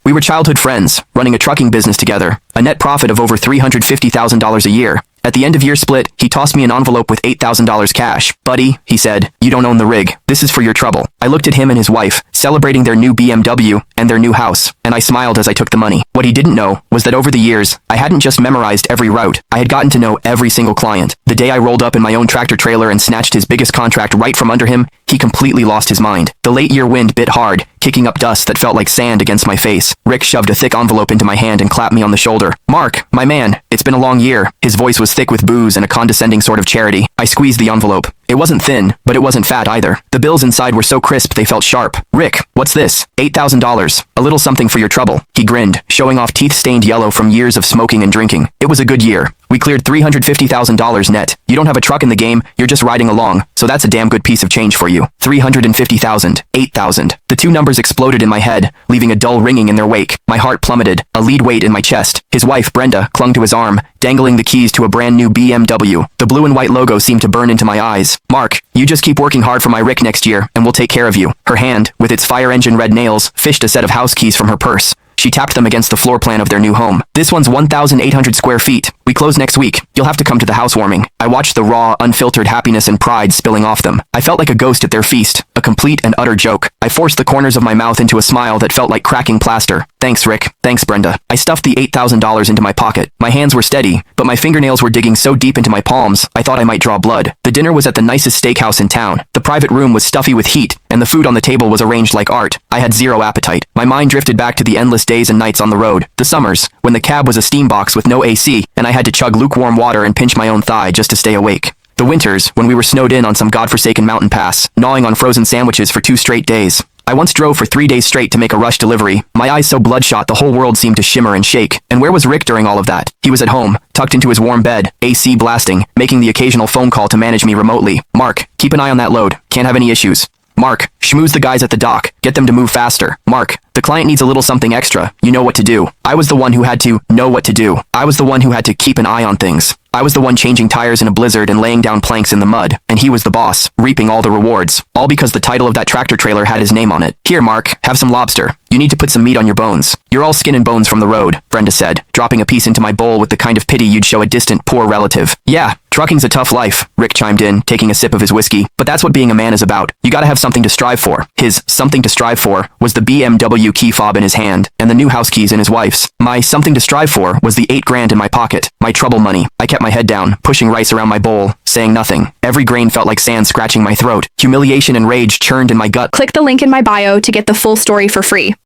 We were childhood friends, running a trucking business together, a net profit of over $350,000 a year. At the end of year split, he tossed me an envelope with $8,000 cash. Buddy, he said, you don't own the rig. This is for your trouble. I looked at him and his wife, celebrating their new BMW and their new house, and I smiled as I took the money. What he didn't know was that over the years, I hadn't just memorized every route. I had gotten to know every single client. The day I rolled up in my own tractor trailer and snatched his biggest contract right from under him, he completely lost his mind. The late year wind bit hard, kicking up dust that felt like sand against my face. Rick shoved a thick envelope into my hand and clapped me on the shoulder. Mark, my man, it's been a long year. His voice was thick with booze and a condescending sort of charity. I squeezed the envelope. It wasn't thin, but it wasn't fat either. The bills inside were so crisp they felt sharp. Rick, what's this? $8,000. A little something for your trouble. He grinned, showing off teeth stained yellow from years of smoking and drinking. It was a good year. We cleared $350,000 net. You don't have a truck in the game, you're just riding along, so that's a damn good piece of change for you. 350,000, 8,000. The two numbers exploded in my head, leaving a dull ringing in their wake. My heart plummeted, a lead weight in my chest. His wife, Brenda, clung to his arm, dangling the keys to a brand new BMW. The blue and white logo seemed to burn into my eyes. Mark, you just keep working hard for my Rick next year, and we'll take care of you. Her hand, with its fire engine red nails, fished a set of house keys from her purse. She tapped them against the floor plan of their new home. This one's 1,800 square feet. We close next week. You'll have to come to the housewarming. I watched the raw, unfiltered happiness and pride spilling off them. I felt like a ghost at their feast, a complete and utter joke. I forced the corners of my mouth into a smile that felt like cracking plaster. Thanks, Rick. Thanks, Brenda. I stuffed the $8,000 into my pocket. My hands were steady, but my fingernails were digging so deep into my palms, I thought I might draw blood. The dinner was at the nicest steakhouse in town. The private room was stuffy with heat, and the food on the table was arranged like art. I had zero appetite. My mind drifted back to the endless days and nights on the road. The summers, when the cab was a steam box with no AC, and I had to chug lukewarm water and pinch my own thigh just to stay awake. The winters, when we were snowed in on some godforsaken mountain pass, gnawing on frozen sandwiches for 2 straight days. I once drove for 3 days straight to make a rush delivery, my eyes so bloodshot the whole world seemed to shimmer and shake. And where was Rick during all of that? He was at home, tucked into his warm bed, AC blasting, making the occasional phone call to manage me remotely. Mark, keep an eye on that load. Can't have any issues. Mark, schmooze the guys at the dock. Get them to move faster. Mark, the client needs a little something extra. You know what to do. I was the one who had to know what to do. I was the one who had to keep an eye on things. I was the one changing tires in a blizzard and laying down planks in the mud, and he was the boss, reaping all the rewards. All because the title of that tractor trailer had his name on it. Here, Mark, have some lobster. You need to put some meat on your bones. You're all skin and bones from the road, Brenda said, dropping a piece into my bowl with the kind of pity you'd show a distant, poor relative. Yeah, trucking's a tough life, Rick chimed in, taking a sip of his whiskey. But that's what being a man is about. You gotta have something to strive for. His something to strive for was the BMW key fob in his hand, and the new house keys in his wife's. My something to strive for was the $8,000 in my pocket, my trouble money. I kept my head down, pushing rice around my bowl, saying nothing. Every grain felt like sand scratching my throat. Humiliation and rage churned in my gut. Click the link in my bio to get the full story for free.